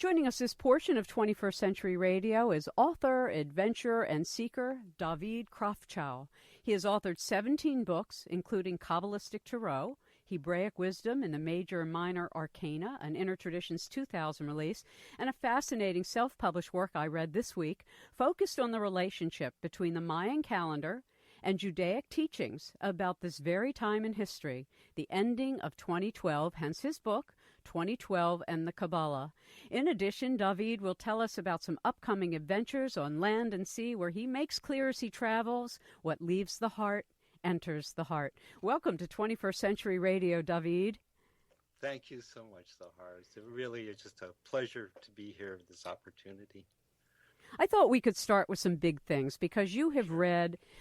Joining us this portion of 21st Century Radio is author, adventurer, and seeker David Krafchow. He has authored 17 books, including Kabbalistic Tarot, Hebraic Wisdom and the Major and Minor Arcana, an Inner Traditions 2000 release, and a fascinating self-published work I read this week focused on the relationship between the Mayan calendar and Judaic teachings about this very time in history, the ending of 2012, hence his book, 2012 and the Kabbalah. In addition, David will tell us about some upcoming adventures on land and sea where he makes clear as he travels what leaves the heart enters the heart. Welcome to 21st Century Radio, David. Thank you so much, Zohar. It's really just a pleasure to be here with this opportunity. I thought we could start with some big things because you have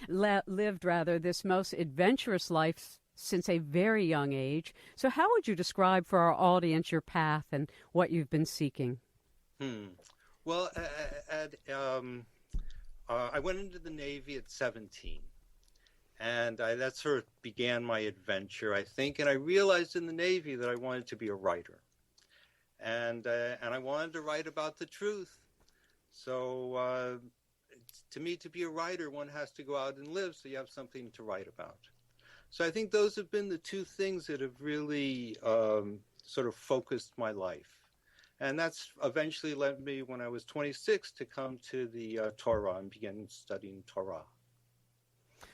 lived this most adventurous life since a very young age. So how would you describe for our audience your path and what you've been seeking? Well, I went into the Navy at 17, and that sort of began my adventure, I think. And I realized in the Navy that I wanted to be a writer, and I wanted to write about the truth. So to me, to be a writer, one has to go out and live, so you have something to write about. So I think those have been the two things that have really sort of focused my life. And that's eventually led me, when I was 26, to come to the Torah and begin studying Torah.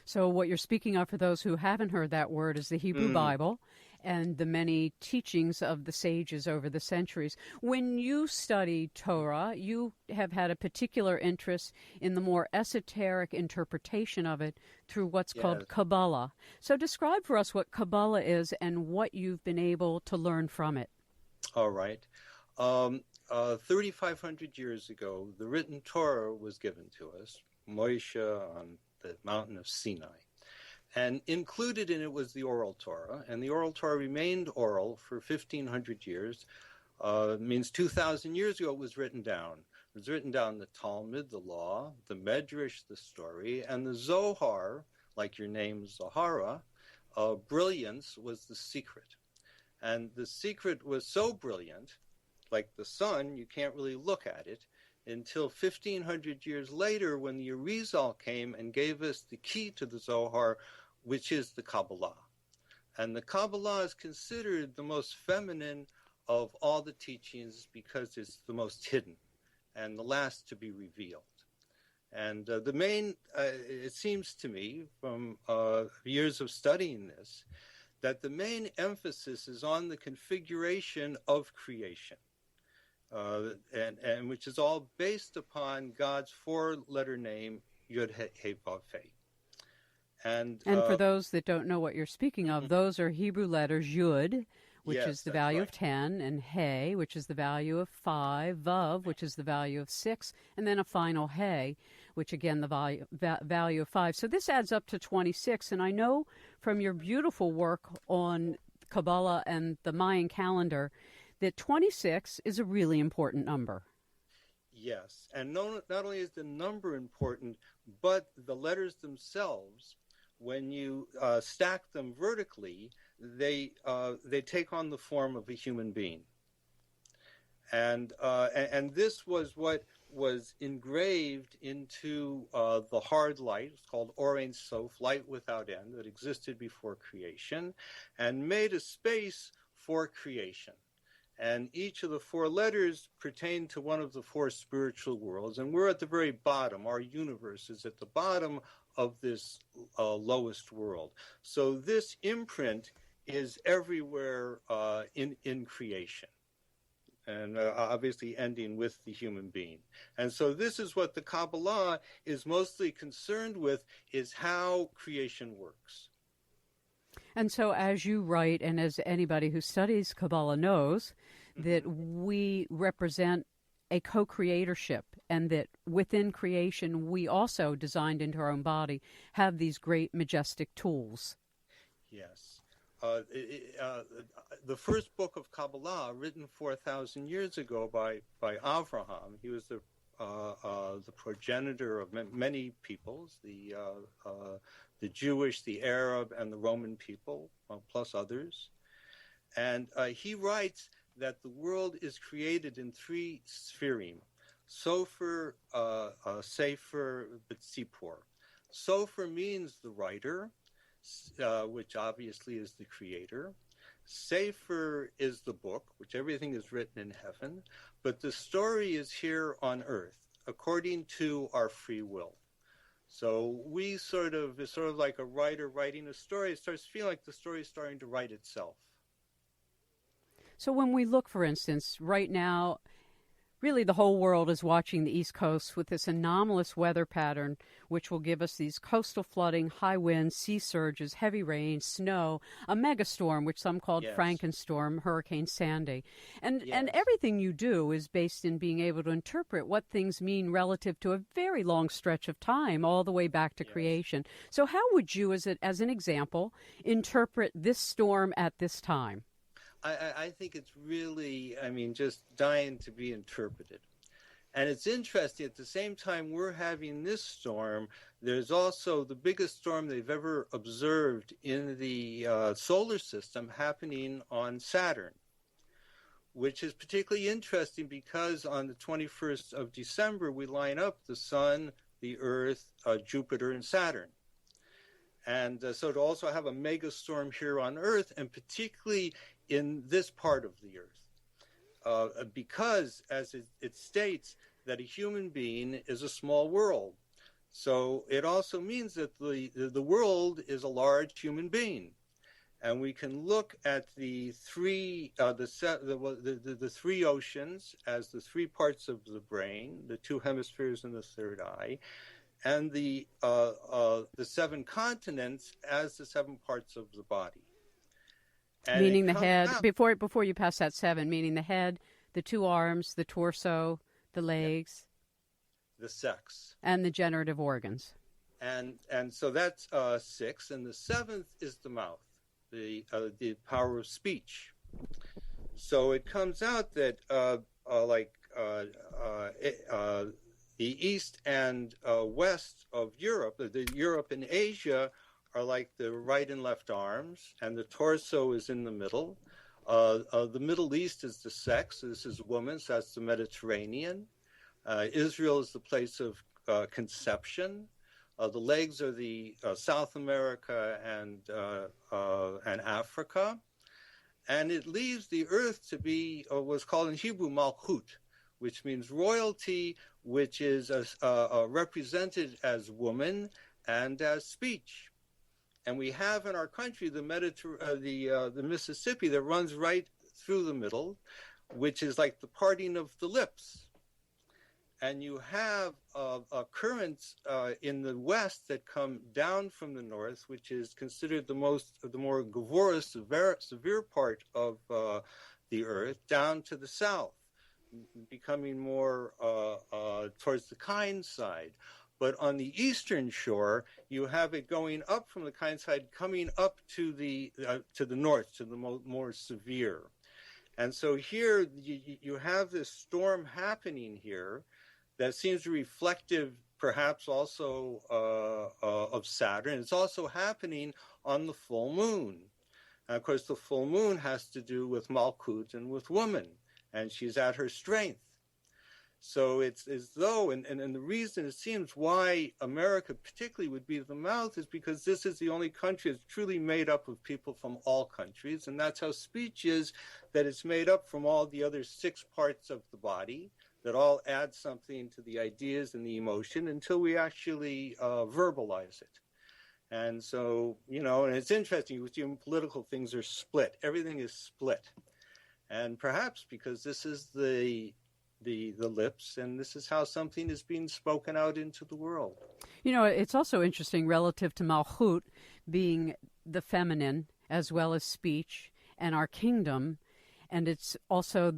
So what you're speaking of, for those who haven't heard that word, is the Hebrew Bible and the many teachings of the sages over the centuries. When you study Torah, you have had a particular interest in the more esoteric interpretation of it through what's called Kabbalah. So describe for us what Kabbalah is and what you've been able to learn from it. All right. 3,500 years ago, the written Torah was given to us, Moshe on the mountain of Sinai. And included in it was the oral Torah, and the oral Torah remained oral for 1,500 years. Means 2,000 years ago it was written down. It was written down the Talmud, the law, the Medrash, the story, and the Zohar, like your name, Zohara, brilliance was the secret. And the secret was so brilliant, like the sun, you can't really look at it, until 1,500 years later when the Arizal came and gave us the key to the Zohar, which is the Kabbalah. And the Kabbalah is considered the most feminine of all the teachings because it's the most hidden and the last to be revealed. And the main, it seems to me from years of studying this, that the main emphasis is on the configuration of creation. And which is all based upon God's four-letter name, Yud He Vav He. And for those that don't know what you're speaking of, those are Hebrew letters Yud, which is the value of 10, and He, which is the value of 5, Vav, which is the value of 6, and then a final He, which again the value of 5. So this adds up to 26, and I know from your beautiful work on Kabbalah and the Mayan calendar that 26 is a really important number. Yes, and not only is the number important, but the letters themselves, when you stack them vertically, they take on the form of a human being. And this was what was engraved into the hard light. It's called Or Ein Sof, light without end, that existed before creation, and made a space for creation. And each of the four letters pertain to one of the four spiritual worlds. And we're at the very bottom. Our universe is at the bottom of this lowest world. So this imprint is everywhere in creation. And obviously ending with the human being. And so this is what the Kabbalah is mostly concerned with, is how creation works. And so as you write, and as anybody who studies Kabbalah knows, that we represent a co-creatorship, and that within creation we also, designed into our own body, have these great majestic tools. Yes. The first book of Kabbalah, written 4,000 years ago by Avraham, he was the progenitor of many peoples, the Jewish, the Arab, and the Roman people, plus others. And he writes that the world is created in three spherim: Sofer, Sefer, but Sipor. Sofer means the writer, which obviously is the creator. Sefer is the book, which everything is written in heaven, but the story is here on earth, according to our free will. So it's sort of like a writer writing a story. It starts feeling like the story is starting to write itself. So when we look, for instance, right now, really the whole world is watching the East Coast with this anomalous weather pattern, which will give us these coastal flooding, high winds, sea surges, heavy rain, snow, a megastorm, which some called Frankenstorm, Hurricane Sandy. And everything you do is based in being able to interpret what things mean relative to a very long stretch of time, all the way back to creation. So how would you, as an example, interpret this storm at this time? I think it's really, just dying to be interpreted. And it's interesting, at the same time we're having this storm, there's also the biggest storm they've ever observed in the solar system happening on Saturn, which is particularly interesting because on the 21st of December, we line up the Sun, the Earth, Jupiter, and Saturn. And so to also have a mega storm here on Earth, and particularly in this part of the Earth, because, as it states, that a human being is a small world. So it also means that the world is a large human being. And we can look at the three oceans as the three parts of the brain, the two hemispheres and the third eye, and the seven continents as the seven parts of the body. And meaning the head, before you pass that seven, meaning the head, the two arms, the torso, the legs. The sex. And the generative organs. And so that's six. And the seventh is the mouth, the power of speech. So it comes out that the east and west of Europe, the Europe and Asia, are like the right and left arms, and the torso is in the middle. The Middle East is the sex. This is woman, so that's the Mediterranean. Israel is the place of conception. The legs are the South America and Africa. And it leaves the earth to be what's called in Hebrew malchut, which means royalty, which is represented as woman and as speech. And we have in our country the Mississippi that runs right through the middle, which is like the parting of the lips. And you have currents in the west that come down from the north, which is considered the more gvorous, severe part of the earth, down to the south, becoming more towards the kind side. But on the eastern shore, you have it going up from the kind side, coming up to the north, to the more severe. And so here you have this storm happening here that seems to be reflective, perhaps also of Saturn. It's also happening on the full moon. And of course, the full moon has to do with Malkut and with woman, and she's at her strength. So it's as though, and the reason it seems why America particularly would be the mouth is because this is the only country that's truly made up of people from all countries, and that's how speech is, that it's made up from all the other six parts of the body that all add something to the ideas and the emotion until we actually verbalize it. And so, and it's interesting, with political things are split. Everything is split. And perhaps because this is the lips, and this is how something is being spoken out into the world. It's also interesting relative to Malchut being the feminine as well as speech and our kingdom. And it's also,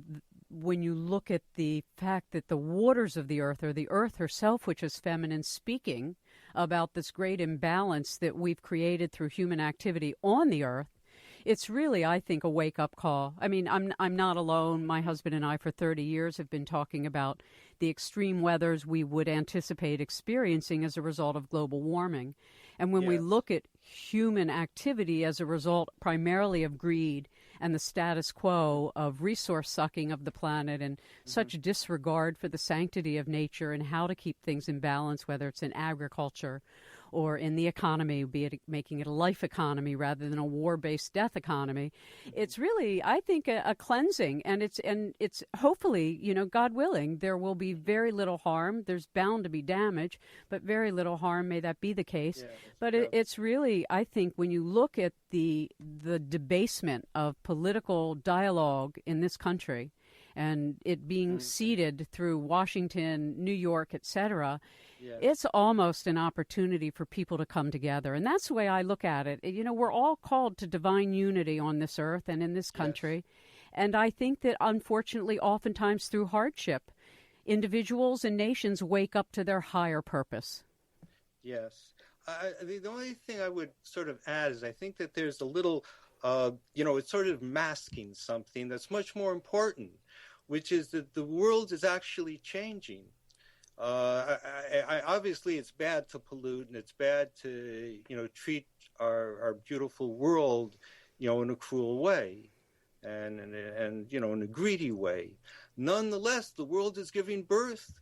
when you look at the fact that the waters of the earth, or the earth herself, which is feminine, speaking about this great imbalance that we've created through human activity on the earth, it's really, I think, a wake-up call. I mean, I'm not alone. My husband and I, for 30 years, have been talking about the extreme weathers we would anticipate experiencing as a result of global warming. And when we look at human activity as a result primarily of greed and the status quo of resource sucking of the planet and such disregard for the sanctity of nature and how to keep things in balance, whether it's in agriculture or in the economy, be it making it a life economy rather than a war-based death economy. It's really, I think, a cleansing, and it's hopefully, God willing, there will be very little harm. There's bound to be damage, but very little harm. May that be the case. Yeah, but it's really, I think, when you look at the debasement of political dialogue in this country, and it being seeded through Washington, New York, etc., yes, it's almost an opportunity for people to come together. And that's the way I look at it. We're all called to divine unity on this earth and in this country. Yes. And I think that, unfortunately, oftentimes through hardship, individuals and nations wake up to their higher purpose. Yes. The only thing I would sort of add is I think that there's a little, it's sort of masking something that's much more important, which is that the world is actually changing. Obviously, it's bad to pollute, and it's bad to, treat our beautiful world, in a cruel way, and in a greedy way. Nonetheless, the world is giving birth,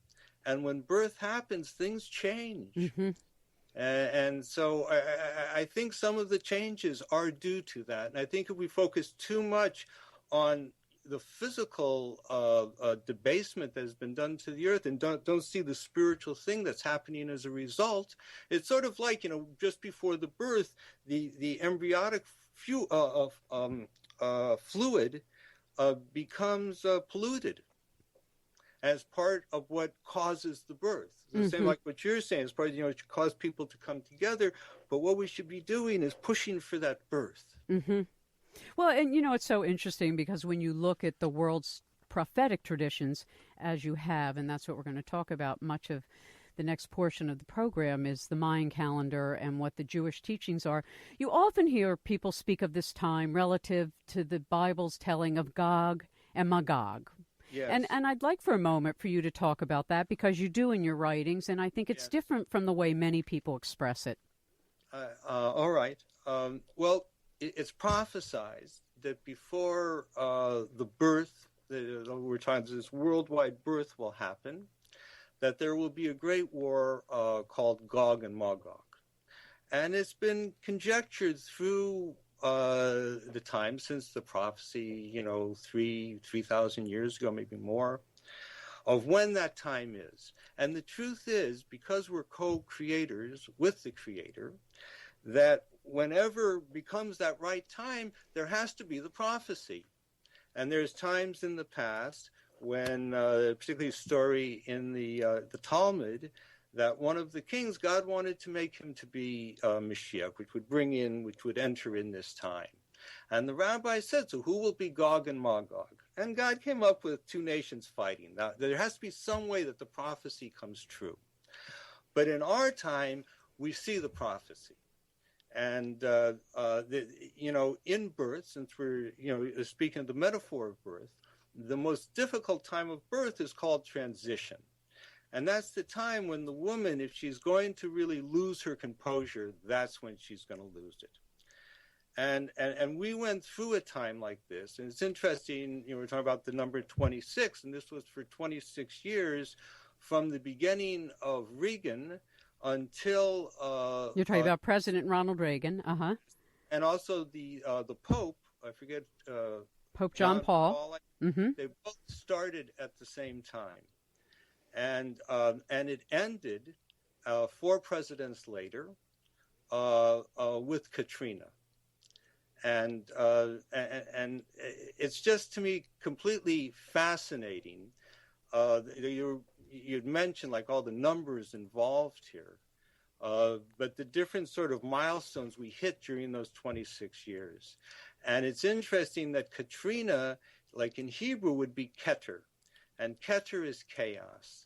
and when birth happens, things change. Mm-hmm. And so I think some of the changes are due to that. And I think if we focus too much on the physical debasement that has been done to the earth and don't see the spiritual thing that's happening as a result, it's sort of like, just before the birth, the embryonic fluid becomes polluted as part of what causes the birth. The same like what you're saying, is part of, it cause people to come together, but what we should be doing is pushing for that birth. Mm-hmm. Well, and it's so interesting because when you look at the world's prophetic traditions, as you have, and that's what we're going to talk about, much of the next portion of the program is the Mayan calendar and what the Jewish teachings are. You often hear people speak of this time relative to the Bible's telling of Gog and Magog. Yes. And I'd like for a moment for you to talk about that because you do in your writings, and I think it's different from the way many people express it. All right. Well, it's prophesied that before the birth, we're talking this worldwide birth will happen, that there will be a great war called Gog and Magog. And it's been conjectured through the time since the prophecy, 3,000 years ago, maybe more, of when that time is. And the truth is, because we're co-creators with the Creator, that whenever becomes that right time, there has to be the prophecy. And there's times in the past when, particularly a story in the Talmud, that one of the kings, God wanted to make him to be Mashiach, which would enter in this time. And the rabbi said, so who will be Gog and Magog? And God came up with two nations fighting. Now, there has to be some way that the prophecy comes true. But in our time, we see the prophecy. And, in birth, since we're, speaking of the metaphor of birth, the most difficult time of birth is called transition. And that's the time when the woman, if she's going to really lose her composure, that's when she's going to lose it. And we went through a time like this. And it's interesting, we're talking about the number 26, and this was for 26 years from the beginning of Reagan until... You're talking about President Ronald Reagan, and also the Pope, I forget... Pope John Paul. They both started at the same time. And it ended 4 presidents later with Katrina. And it's just, to me, completely fascinating. You'd mentioned like all the numbers involved here, but the different sort of milestones we hit during those 26 years. And it's interesting that Katrina, like in Hebrew, would be Keter, and Keter is chaos.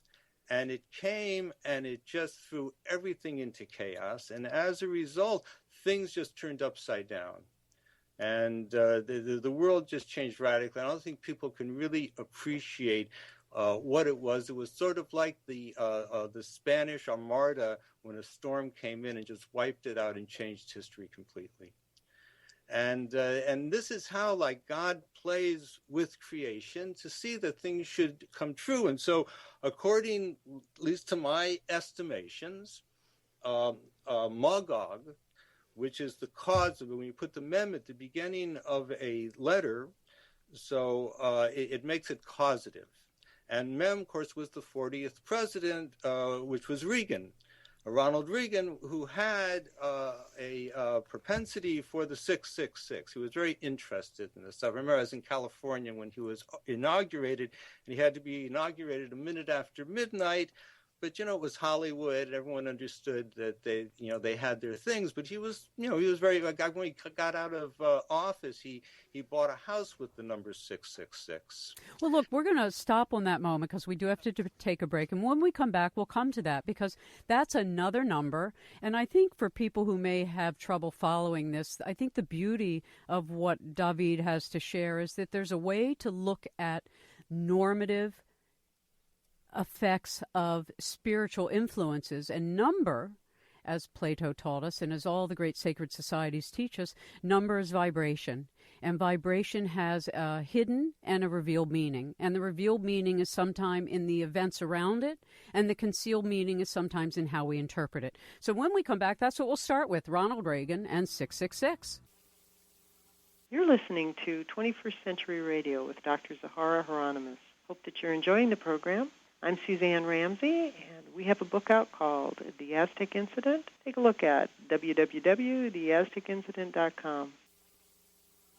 And it came and it just threw everything into chaos. And as a result, things just turned upside down. And the world just changed radically. I don't think people can really appreciate what it was. It was sort of like the Spanish Armada when a storm came in and just wiped it out and changed history completely. And this is how, like, God plays with creation to see that things should come true. And so, according, at least to my estimations, Magog, which is the cause of it, when you put the mem at the beginning of a letter, so it makes it causative. And mem, of course, was the 40th president, which was Reagan. Ronald Reagan, who had a propensity for the 666. He was very interested in this stuff. I remember I was in California when he was inaugurated, and he had to be inaugurated a minute after midnight. But, it was Hollywood, and everyone understood that they had their things. But he was very, like, when he got out of office, he bought a house with the number 666. Well, look, we're going to stop on that moment because we do have to take a break. And when we come back, we'll come to that because that's another number. And I think for people who may have trouble following this, I think the beauty of what David has to share is that there's a way to look at normative effects of spiritual influences, and number, as Plato taught us and as all the great sacred societies teach us, number is vibration, and vibration has a hidden and a revealed meaning, and the revealed meaning is sometime in the events around it, and the concealed meaning is sometimes in how we interpret it. So when we come back, that's what we'll start with, Ronald Reagan and 666. You're listening to 21st Century Radio with Dr. Zohara Hieronimus. Hope that you're enjoying the program. I'm Suzanne Ramsey, and we have a book out called The Aztec Incident. Take a look at www.theaztecincident.com.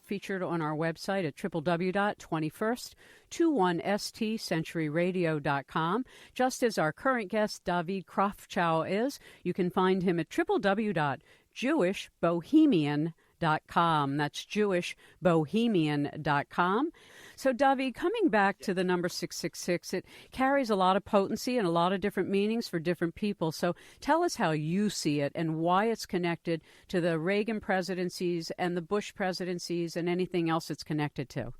Featured on our website at www.21stcenturyradio.com. Just as our current guest, David Krafchow, is. You can find him at www.jewishbohemian.com. That's jewishbohemian.com. So, David, coming back to the number 666, it carries a lot of potency and a lot of different meanings for different people. So tell us how you see it and why it's connected to the Reagan presidencies and the Bush presidencies and anything else it's connected to.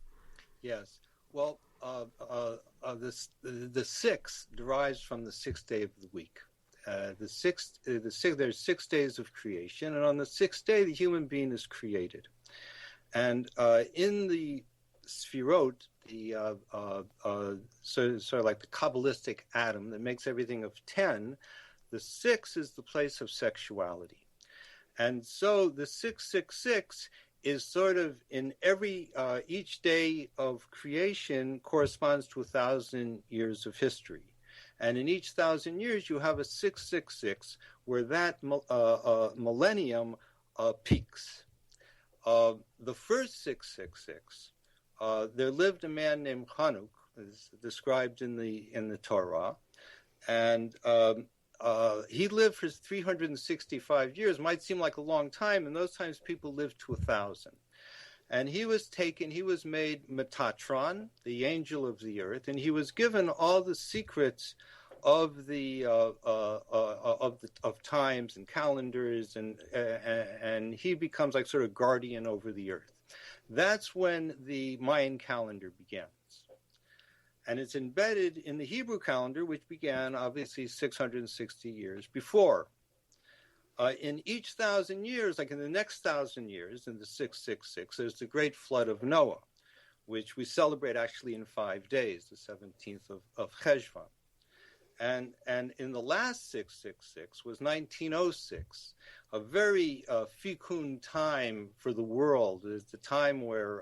Yes. Well, the six derives from the sixth day of the week. There's 6 days of creation, and on the sixth day, the human being is created. And in the Sefirot, sort of like the Kabbalistic atom that makes everything of 10, the 6 is the place of sexuality. And so the 666 is sort of in each day of creation corresponds to 1,000 years of history. And in each 1,000 years, you have a 666 where that millennium peaks. The first 666, there lived a man named Hanuk, as described in the Torah, and he lived for 365 years. Might seem like a long time. In those times, people lived to 1,000. And he was made Metatron, the angel of the earth, and he was given all the secrets of of times and calendars, and he becomes like sort of guardian over the earth. That's when the Mayan calendar begins. And it's embedded in the Hebrew calendar, which began obviously 660 years before. In each 1,000 years, like in the next 1,000 years, in the 666, there's the great flood of Noah, which we celebrate actually in 5 days, the 17th of Cheshvan. And in the last 666 was 1906, a very fecund time for the world. It's the time where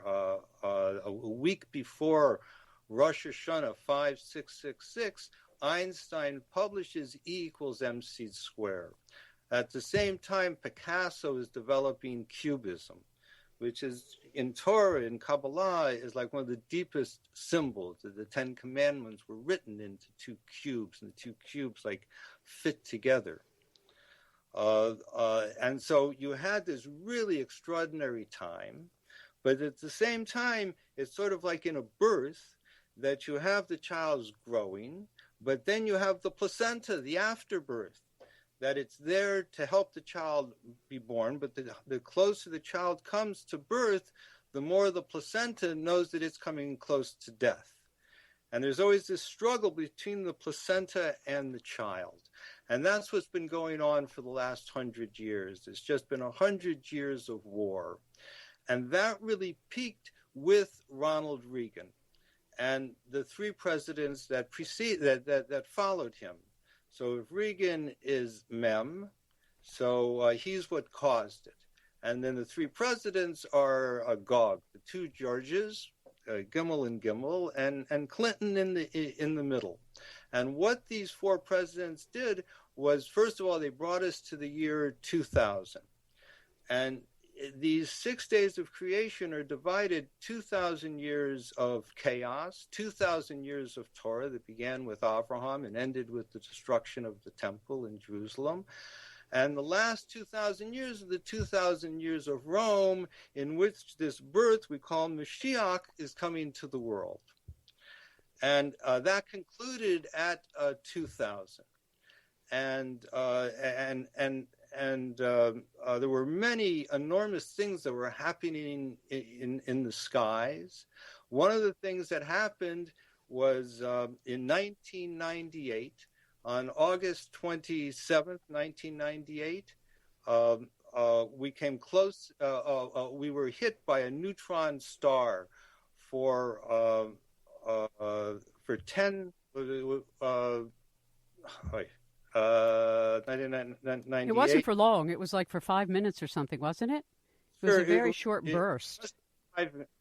a week before Rosh Hashanah 5666, Einstein publishes E=mc². At the same time, Picasso is developing Cubism, which is in Torah, in Kabbalah, is like one of the deepest symbols. The Ten Commandments were written into two cubes, and the two cubes like fit together. And so you had this really extraordinary time, but at the same time, it's sort of like in a birth that you have the child's growing, but then you have the placenta, the afterbirth, that it's there to help the child be born, but the closer the child comes to birth, the more the placenta knows that it's coming close to death. And there's always this struggle between the placenta and the child. And that's what's been going on for the last 100 years. It's just been 100 years of war. And that really peaked with Ronald Reagan and the three presidents that followed him. So if Reagan is Mem, so he's what caused it. And then the three presidents are Gog, the two Georges, Gimel and Gimel, and Clinton in the middle. And what these four presidents did was, first of all, they brought us to the year 2000. And these 6 days of creation are divided 2,000 years of chaos, 2,000 years of Torah that began with Abraham and ended with the destruction of the temple in Jerusalem. And the last 2,000 years are the 2,000 years of Rome, in which this birth we call Mashiach is coming to the world. And that concluded at 2000. And there were many enormous things that were happening in the skies. One of the things that happened was in 1998, on August 27th, 1998, we came close. We were hit by a neutron star for 10. 1998. It wasn't for long. It was like for 5 minutes or something, wasn't it? It was a very short burst.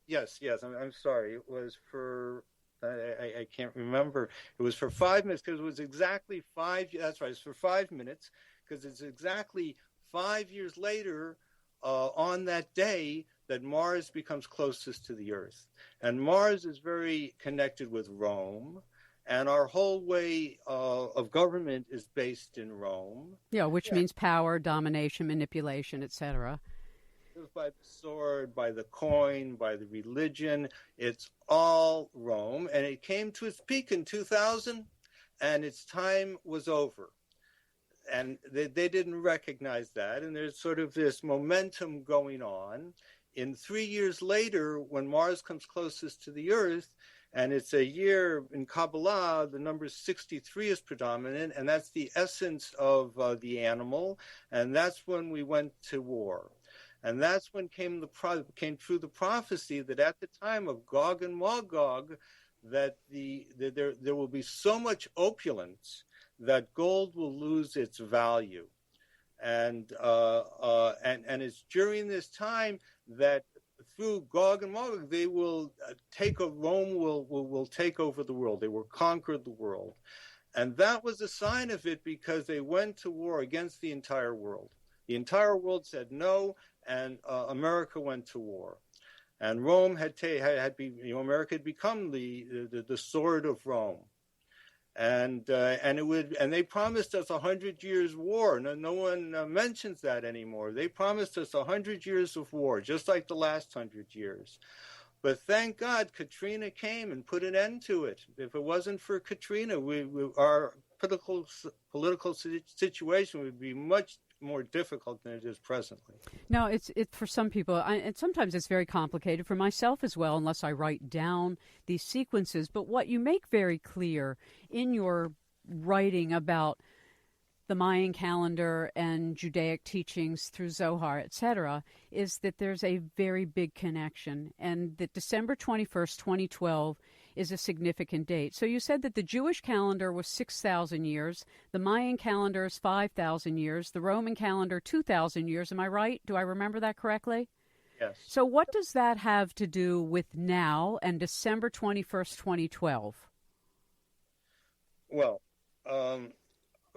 Yes. I'm sorry. It was for, I can't remember. It was for 5 minutes because it was exactly that's right. It's for 5 minutes because it's exactly 5 years later on that day that Mars becomes closest to the Earth. And Mars is very connected with Rome. And our whole way of government is based in Rome. Yeah, which means power, domination, manipulation, etc. By the sword, by the coin, by the religion. It's all Rome. And it came to its peak in 2000, and its time was over. And they didn't recognize that. And there's sort of this momentum going on. In 3 years later, when Mars comes closest to the Earth, and it's a year in Kabbalah, the number 63 is predominant, and that's the essence of the animal, and that's when we went to war. And that's when came true the prophecy that at the time of Gog and Magog, that there will be so much opulence that gold will lose its value. And it's during this time that through Gog and Magog, they will Rome will take over the world. They will conquer the world. And that was a sign of it because they went to war against the entire world. The entire world said no, and America went to war. And Rome America had become the sword of Rome. And they promised us 100 years war. No one mentions that anymore. They promised us 100 years of war, just like the last 100 years. But thank God, Katrina came and put an end to it. If it wasn't for Katrina, our political situation would be much more difficult than it is presently. No, it's for some people, and sometimes it's very complicated for myself as well, unless I write down these sequences. But what you make very clear in your writing about the Mayan calendar and Judaic teachings through Zohar, etc., is that there's a very big connection, and that December 21st, 2012 is a significant date. So you said that the Jewish calendar was 6,000 years, the Mayan calendar is 5,000 years, the Roman calendar 2,000 years. Am I right? Do I remember that correctly? Yes. So what does that have to do with now and December 21st, 2012? Well,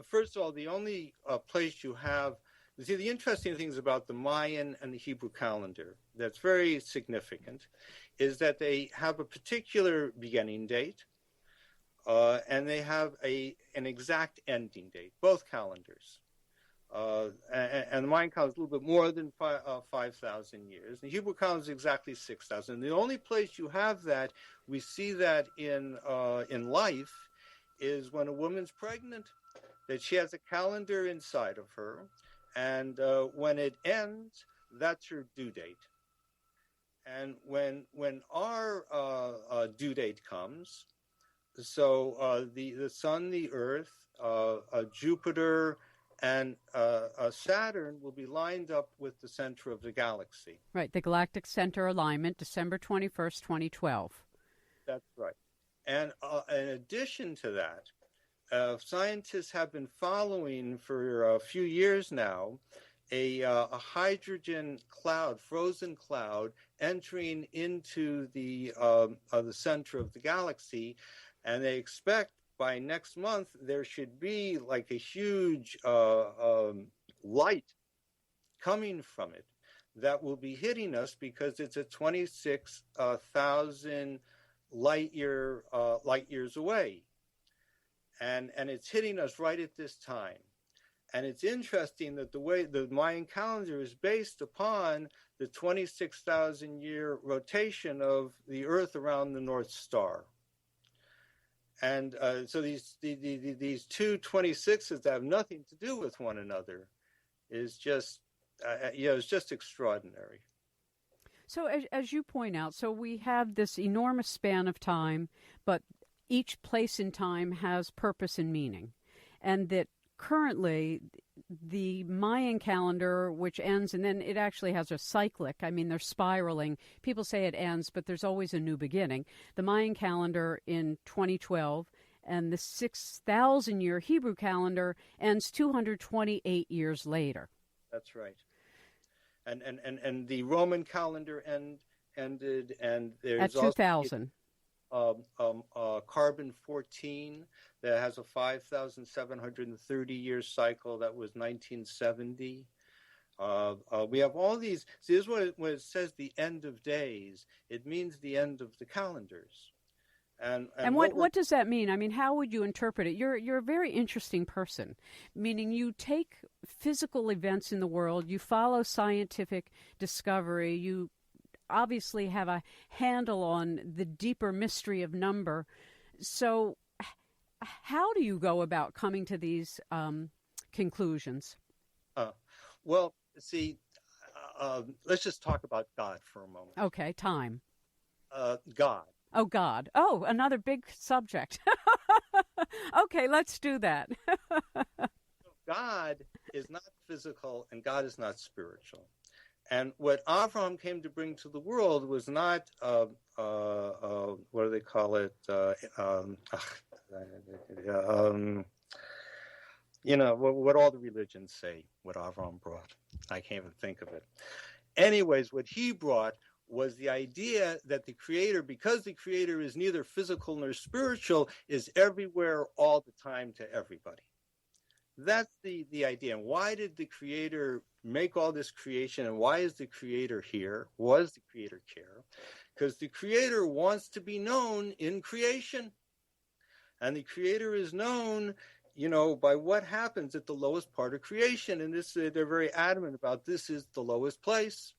first of all, the only place you have, the interesting things about the Mayan and the Hebrew calendar that's very significant is that they have a particular beginning date and they have an exact ending date, both calendars. And the Mayan calendar is a little bit more than 5,000 years. The Hebrew calendar is exactly 6,000. The only place you have that, we see that in life, is when a woman's pregnant, that she has a calendar inside of her, and when it ends, that's her due date. And when our due date comes, so the sun, the earth, Jupiter, and Saturn will be lined up with the center of the galaxy. Right, the galactic center alignment, December 21st, 2012. That's right. And in addition to that, scientists have been following for a few years now a hydrogen cloud, frozen cloud, entering into the center of the galaxy, and they expect by next month there should be like a huge light coming from it that will be hitting us because it's at 26,000 light years away, and it's hitting us right at this time. And it's interesting that the way the Mayan calendar is based upon the 26,000-year rotation of the Earth around the North Star. And so these two 26s that have nothing to do with one another is just, it's just extraordinary. So as you point out, so we have this enormous span of time, but each place in time has purpose and meaning. And that currently the Mayan calendar, which ends, and then it actually has a cyclic, I mean, they're spiraling. People say it ends, but there's always a new beginning. The Mayan calendar in 2012 and the 6,000-year Hebrew calendar ends 228 years later. That's right. And the Roman calendar ended, and there's at 2000. Carbon-14 that has a 5,730-year cycle. That was 1970. We have all these. See, this is when it says the end of days, it means the end of the calendars. And what does that mean? I mean, how would you interpret it? You're a very interesting person, meaning you take physical events in the world, you follow scientific discovery, you obviously have a handle on the deeper mystery of number. So how do you go about coming to these conclusions? Well, see, let's just talk about God for a moment. Okay, time. God. Oh, God. Oh, another big subject. Okay, let's do that. God is not physical and God is not spiritual. And what Avram came to bring to the world was not, what do they call it? What all the religions say, what Avram brought. I can't even think of it. Anyways, what he brought was the idea that the Creator, because the Creator is neither physical nor spiritual, is everywhere all the time to everybody. That's the idea. And why did the Creator make all this creation, and why is the Creator here? Was the Creator care? Because the Creator wants to be known in creation. And the Creator is known, by what happens at the lowest part of creation. And this, they're very adamant about this is the lowest place.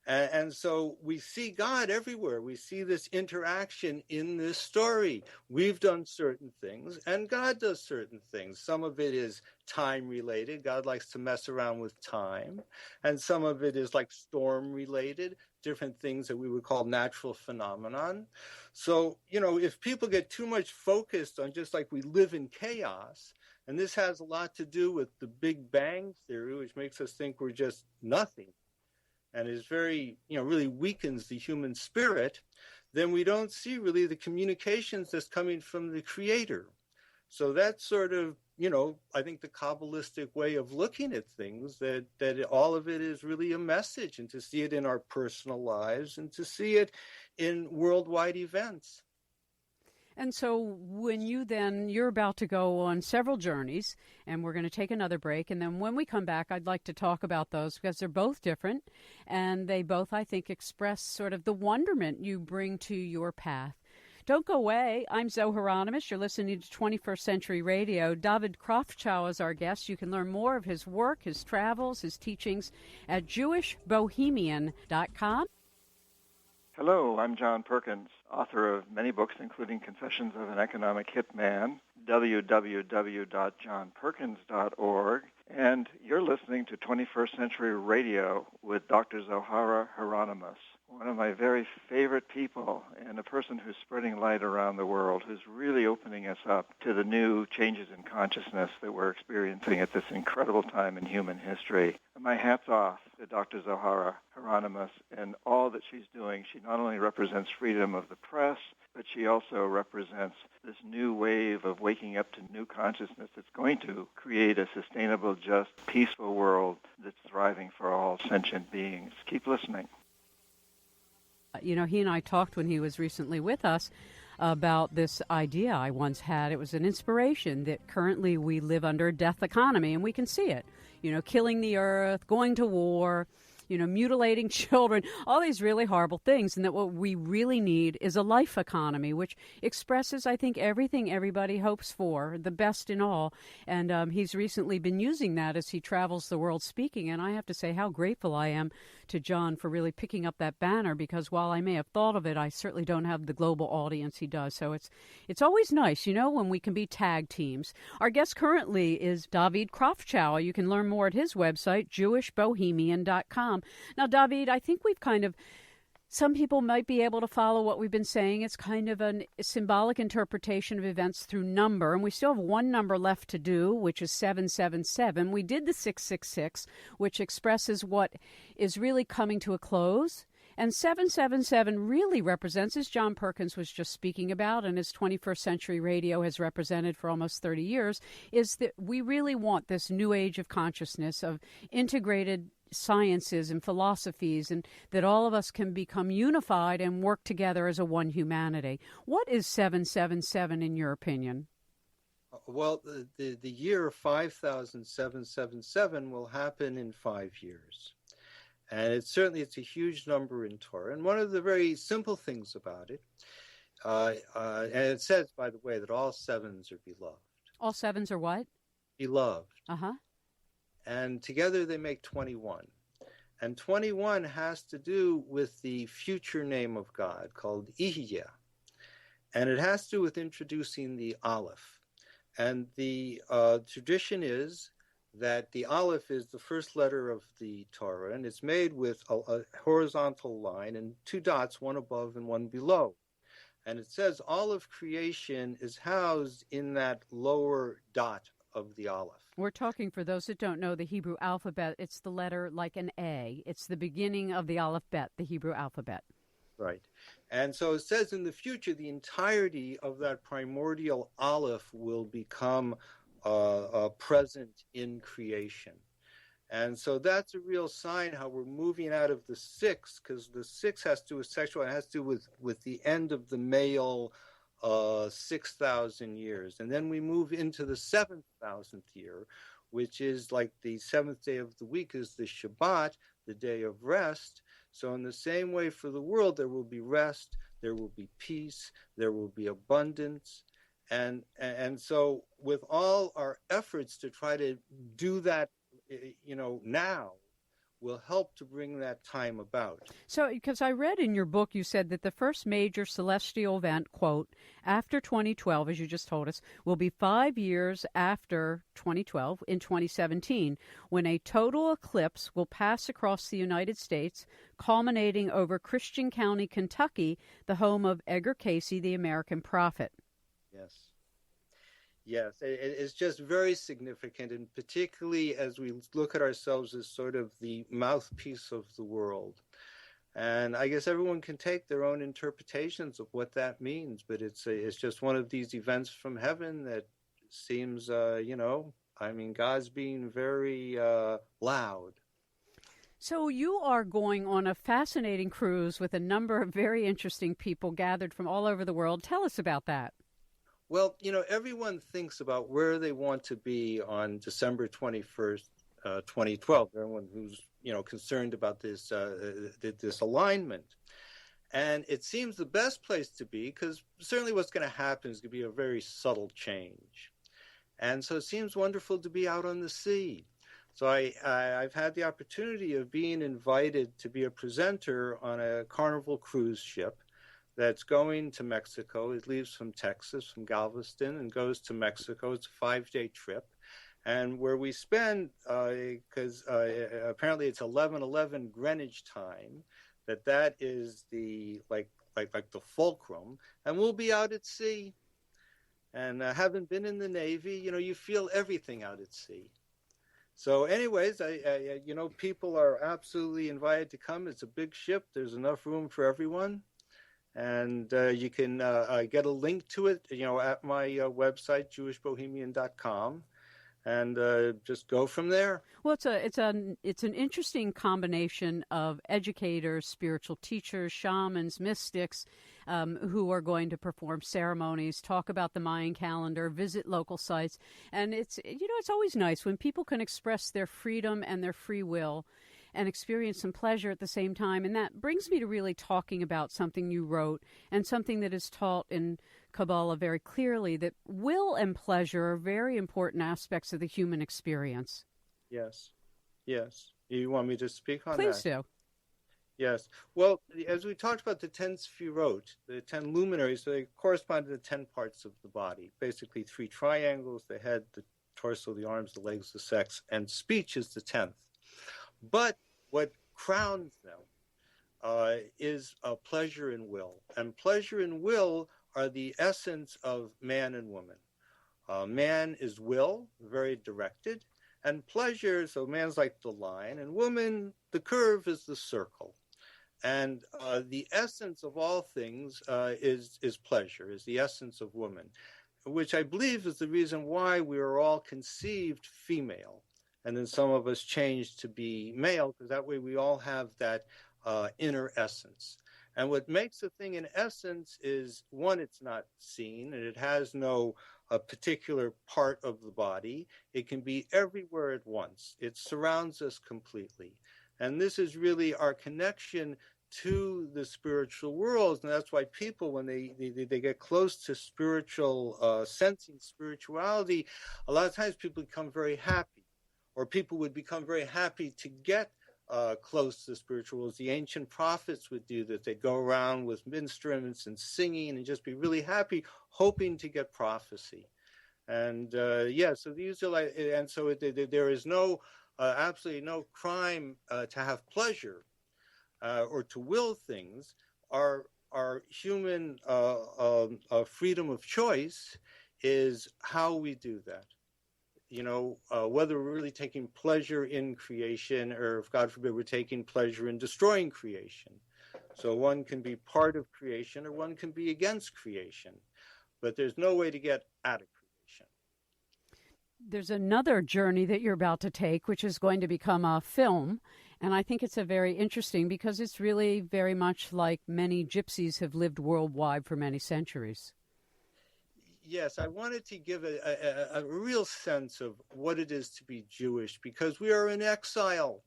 And so we see God everywhere. We see this interaction in this story. We've done certain things, and God does certain things. Some of it is time-related. God likes to mess around with time. And some of it is like storm-related, different things that we would call natural phenomenon. So, if people get too much focused on just like we live in chaos, and this has a lot to do with the Big Bang Theory, which makes us think we're just nothing, and is very, really weakens the human spirit, then we don't see really the communications that's coming from the Creator. So that's sort of, I think the Kabbalistic way of looking at things, that all of it is really a message, and to see it in our personal lives and to see it in worldwide events. And so when you're about to go on several journeys, and we're going to take another break, and then when we come back, I'd like to talk about those because they're both different, and they both, I think, express sort of the wonderment you bring to your path. Don't go away. I'm Zohara Hieronimus. You're listening to 21st Century Radio. David Krafchow is our guest. You can learn more of his work, his travels, his teachings at jewishbohemian.com. Hello, I'm John Perkins, author of many books, including Confessions of an Economic Hitman, www.johnperkins.org, and you're listening to 21st Century Radio with Dr. Zohara Hieronimus. one of my very favorite people and a person who's spreading light around the world, who's really opening us up to the new changes in consciousness that we're experiencing at this incredible time in human history. And my hat's off to Dr. Zohara Hieronimus and all that she's doing. She not only represents freedom of the press, but she also represents this new wave of waking up to new consciousness that's going to create a sustainable, just, peaceful world that's thriving for all sentient beings. Keep listening. You know, he and I talked when he was recently with us about this idea I once had. It was an inspiration that currently we live under a death economy, and we can see it. You know, killing the earth, going to war, you know, mutilating children, all these really horrible things, and that what we really need is a life economy, which expresses, I think, everything everybody hopes for, the best in all. And he's recently been using that as he travels the world speaking, and I have to say how grateful I am to John for really picking up that banner, because while I may have thought of it, I certainly don't have the global audience he does. So it's always nice, you know, when we can be tag teams. Our guest currently is David Krafchow. You can learn more at his website, jewishbohemian.com. Now, David, I think we've some people might be able to follow what we've been saying. It's kind of a symbolic interpretation of events through number, and we still have one number left to do, which is 777. We did the 666, which expresses what is really coming to a close. And 777 really represents, as John Perkins was just speaking about, and as 21st Century Radio has represented for almost 30 years, is that we really want this new age of consciousness, of integrated sciences and philosophies, and that all of us can become unified and work together as a one humanity. What is 777 in your opinion? Well, the year 5777 will happen in 5 years. And it's a huge number in Torah. And one of the very simple things about it, and it says, by the way, that all sevens are beloved. All sevens are what? Beloved. Uh-huh. And together they make 21. And 21 has to do with the future name of God called Ihyeh. And it has to do with introducing the Aleph. And the tradition is that the Aleph is the first letter of the Torah, and it's made with a horizontal line and 2 dots, one above and one below. And it says all of creation is housed in that lower dot of the Aleph. We're talking, for those that don't know the Hebrew alphabet, it's the letter like an A. It's the beginning of the alphabet, the Hebrew alphabet. Right. And so it says in the future, the entirety of that primordial Aleph will become present in creation. And so that's a real sign how we're moving out of the 6, because the 6 has to do with sexual, it has to do with the end of the male 6,000 years. And then we move into the 7,000th year, which is like the 7th day of the week is the Shabbat, the day of rest. So in the same way for the world, there will be rest, there will be peace, there will be abundance. And so with all our efforts to try to do that, now, will help to bring that time about. So, because I read in your book, you said that the first major celestial event, quote, after 2012, as you just told us, will be 5 years after 2012, in 2017, when a total eclipse will pass across the United States, culminating over Christian County, Kentucky, the home of Edgar Cayce, the American prophet. Yes. Yes, it's just very significant, and particularly as we look at ourselves as sort of the mouthpiece of the world. And I guess everyone can take their own interpretations of what that means, but it's just one of these events from heaven that seems, God's being very loud. So you are going on a fascinating cruise with a number of very interesting people gathered from all over the world. Tell us about that. Well, everyone thinks about where they want to be on December 21st, 2012. Everyone who's, concerned about this alignment. And it seems the best place to be, because certainly what's going to happen is going to be a very subtle change. And so it seems wonderful to be out on the sea. So I've had the opportunity of being invited to be a presenter on a Carnival cruise ship that's going to Mexico. It leaves from Texas, from Galveston, and goes to Mexico. It's a 5-day trip. And where we spend, because apparently it's 11:11 Greenwich time, that is the like the fulcrum, and we'll be out at sea. And having been in the Navy, you feel everything out at sea. So anyways, I people are absolutely invited to come. It's a big ship. There's enough room for everyone. And you can get a link to it, at my website, jewishbohemian.com, and just go from there. Well, it's an interesting combination of educators, spiritual teachers, shamans, mystics, who are going to perform ceremonies, talk about the Mayan calendar, visit local sites, and it's always nice when people can express their freedom and their free will and experience some pleasure at the same time. And that brings me to really talking about something you wrote and something that is taught in Kabbalah very clearly, that will and pleasure are very important aspects of the human experience. Yes. You want me to speak on that? Please do. Yes. Well, as we talked about the 10 Sefirot, the 10 luminaries, they correspond to the 10 parts of the body. Basically 3 triangles: the head, the torso, the arms, the legs, the sex, and speech is the 10th. But what crowns them is pleasure and will. And pleasure and will are the essence of man and woman. Man is will, very directed, and pleasure, so man's like the line, and woman, the curve, is the circle. And the essence of all things is pleasure, is the essence of woman, which I believe is the reason why we are all conceived female. And then some of us change to be male, because that way we all have that inner essence. And what makes a thing in essence is, one, it's not seen, and it has no particular part of the body. It can be everywhere at once. It surrounds us completely. And this is really our connection to the spiritual world. And that's why people, when they get close to spiritual, sensing spirituality, a lot of times people become very happy. Or people would become very happy to get close to the spiritual world. The ancient prophets would do that. They'd go around with instruments and singing and just be really happy, hoping to get prophecy. And so these are like, and so there is no, absolutely no crime to have pleasure or to will things. Our human freedom of choice is how we do that. Whether we're really taking pleasure in creation, or if God forbid we're taking pleasure in destroying creation. So one can be part of creation, or one can be against creation, but there's no way to get out of creation. There's another journey that you're about to take, which is going to become a film, and I think it's a very interesting, because it's really very much like many gypsies have lived worldwide for many centuries. Yes, I wanted to give a real sense of what it is to be Jewish, because we are in exile.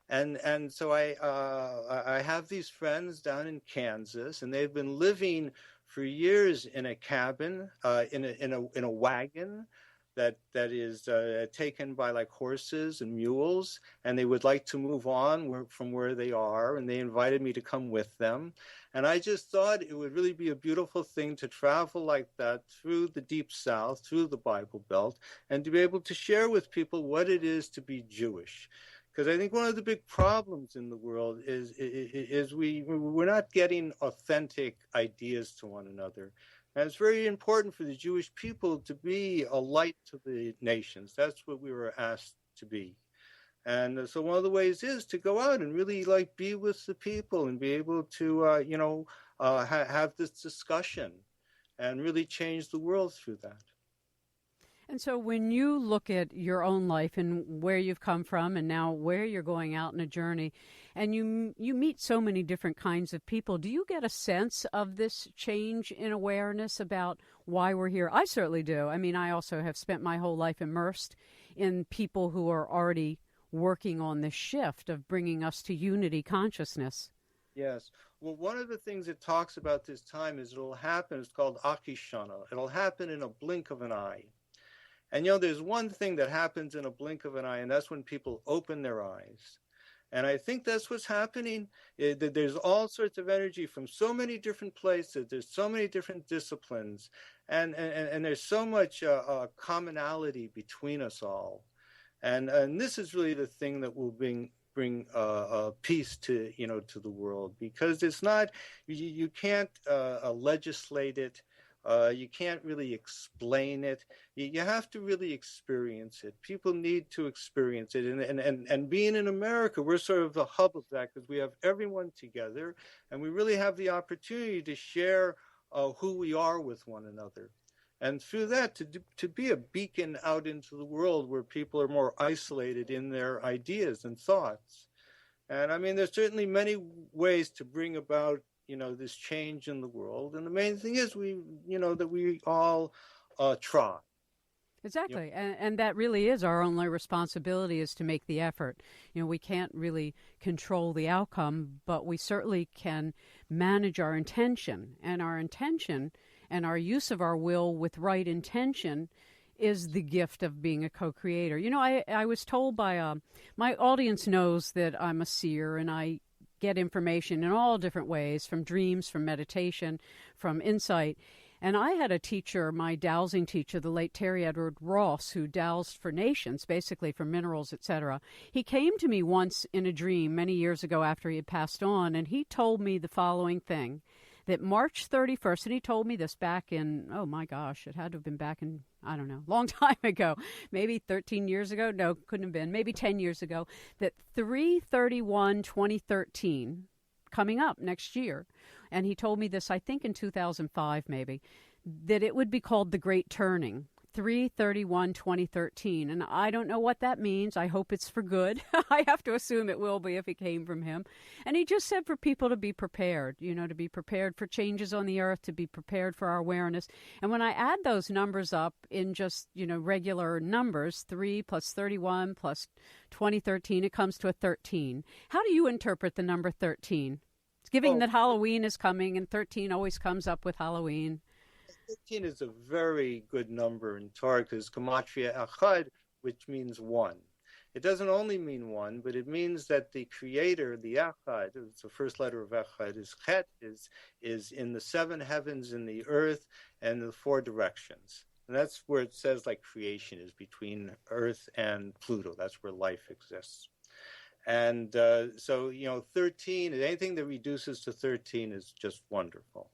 And so I have these friends down in Kansas, and they've been living for years in a cabin, in a wagon that is taken by like horses and mules, and they would like to move on from where they are, and they invited me to come with them. And I just thought it would really be a beautiful thing to travel like that through the Deep South, through the Bible Belt, and to be able to share with people what it is to be Jewish. Because I think one of the big problems in the world is we're not getting authentic ideas to one another. And it's very important for the Jewish people to be a light to the nations. That's what we were asked to be. And so one of the ways is to go out and really be with the people and be able to, have this discussion and really change the world through that. And so when you look at your own life and where you've come from and now where you're going out on a journey, and you meet so many different kinds of people, do you get a sense of this change in awareness about why we're here? I certainly do. I mean, I also have spent my whole life immersed in people who are already working on this shift of bringing us to unity consciousness. Yes. Well, one of the things it talks about this time is it'll happen. It's called Akishana. It'll happen in a blink of an eye. And, there's one thing that happens in a blink of an eye, and that's when people open their eyes. And I think that's what's happening. There's all sorts of energy from so many different places. There's so many different disciplines. And there's so much commonality between us all. And this is really the thing that will bring peace to to the world, because it's not you can't legislate it. You can't really explain it. You have to really experience it. People need to experience it. And being in America, we're sort of the hub of that, because we have everyone together, and we really have the opportunity to share who we are with one another. And through that, to be a beacon out into the world where people are more isolated in their ideas and thoughts. And I mean, there's certainly many ways to bring about this change in the world, and the main thing is that we all try. Exactly, and that really is our only responsibility, is to make the effort. We can't really control the outcome, but we certainly can manage our intention, and our intention and our use of our will with right intention is the gift of being a co-creator. I was told by my audience knows that I'm a seer, and I get information in all different ways, from dreams, from meditation, from insight. And I had a teacher, my dowsing teacher, the late Terry Edward Ross, who dowsed for nations, basically for minerals, etc. He came to me once in a dream many years ago after he had passed on, and he told me the following thing, that March 31st, and he told me this back in, oh my gosh, it had to have been back in, I don't know, long time ago, maybe 13 years ago, no, couldn't have been, maybe 10 years ago, that 3/31/2013, coming up next year, and he told me this, I think in 2005 maybe, that it would be called the Great Turning. 3/31/2013, and I don't know what that means. I hope it's for good. I have to assume it will be if it came from him. And he just said for people to be prepared, to be prepared for changes on the earth, to be prepared for our awareness. And when I add those numbers up in just, regular numbers, 3 plus 31 plus 2013, it comes to a 13. How do you interpret the number 13? It's given that Halloween is coming, and 13 always comes up with Halloween. 13 is a very good number in Torah, because Gematria Echad, which means one. It doesn't only mean one, but it means that the creator, the Echad, it's the first letter of Echad, is Chet, is in the seven heavens, in the earth, and the four directions. And that's where it says like creation is, between Earth and Pluto. That's where life exists. And so 13, anything that reduces to 13 is just wonderful.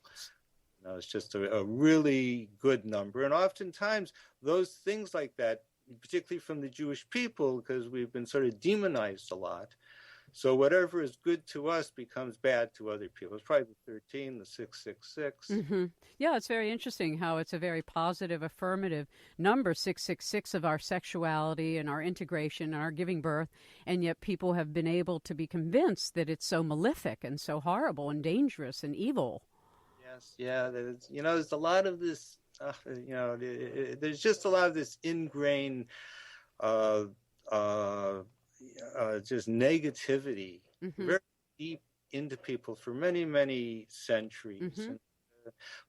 It's just a really good number. And oftentimes those things like that, particularly from the Jewish people, because we've been sort of demonized a lot. So whatever is good to us becomes bad to other people. It's probably the 13, the 666. Mm-hmm. Yeah, it's very interesting how it's a very positive, affirmative number, 666, of our sexuality and our integration and our giving birth. And yet people have been able to be convinced that it's so malefic and so horrible and dangerous and evil. Yeah, there's a lot of this, there's just a lot of this ingrained, just negativity, very deep into people for many, many centuries. And,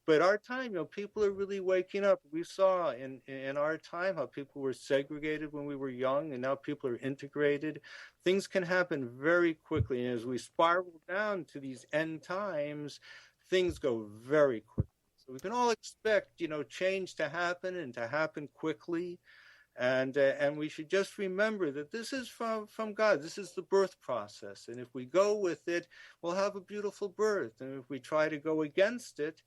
but our time, people are really waking up. We saw in our time how people were segregated when we were young, and now people are integrated. Things can happen very quickly, and as we spiral down to these end times, things go very quickly. So we can all expect, change to happen, and to happen quickly. And we should just remember that this is from God. This is the birth process. And if we go with it, we'll have a beautiful birth. And if we try to go against it,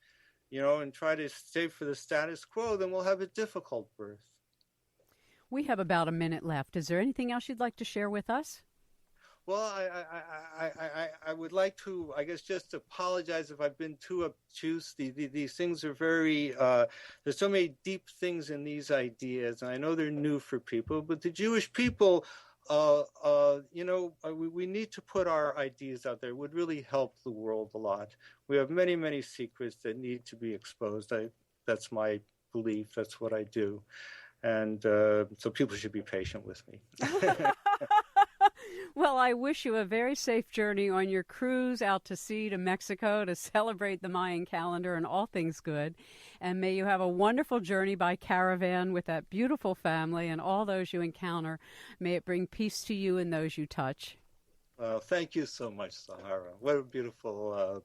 and try to stay for the status quo, then we'll have a difficult birth. We have about a minute left. Is there anything else you'd like to share with us? Well, I would like to, I guess, just apologize if I've been too obtuse. These things are very, there's so many deep things in these ideas, and I know they're new for people, but the Jewish people, we need to put our ideas out there. It would really help the world a lot. We have many, many secrets that need to be exposed. That's my belief. That's what I do. And so people should be patient with me. Well, I wish you a very safe journey on your cruise out to sea to Mexico to celebrate the Mayan calendar and all things good. And may you have a wonderful journey by caravan with that beautiful family and all those you encounter. May it bring peace to you and those you touch. Well, thank you so much, Zohara. What a beautiful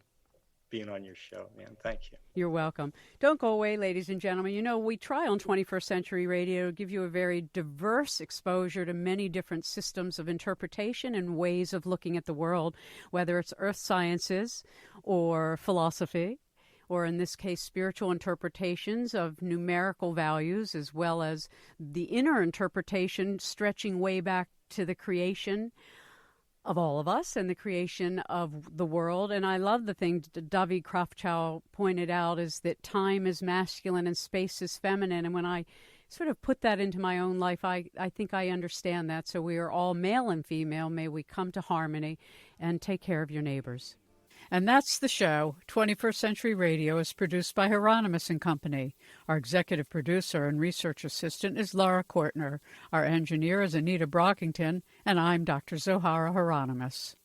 being on your show, man. Thank you. You're welcome. Don't go away, ladies and gentlemen. You know, we try on 21st Century Radio to give you a very diverse exposure to many different systems of interpretation and ways of looking at the world, whether it's earth sciences or philosophy, or in this case, spiritual interpretations of numerical values, as well as the inner interpretation stretching way back to the creation of all of us and the creation of the world. And I love the thing David Krafchow pointed out is that time is masculine and space is feminine. And when I sort of put that into my own life, I think I understand that. So we are all male and female. May we come to harmony and take care of your neighbors. And that's the show. 21st Century Radio is produced by Hieronimus and Company. Our executive producer and research assistant is Laura Kortner. Our engineer is Anita Brockington, and I'm Dr. Zohara Hieronimus.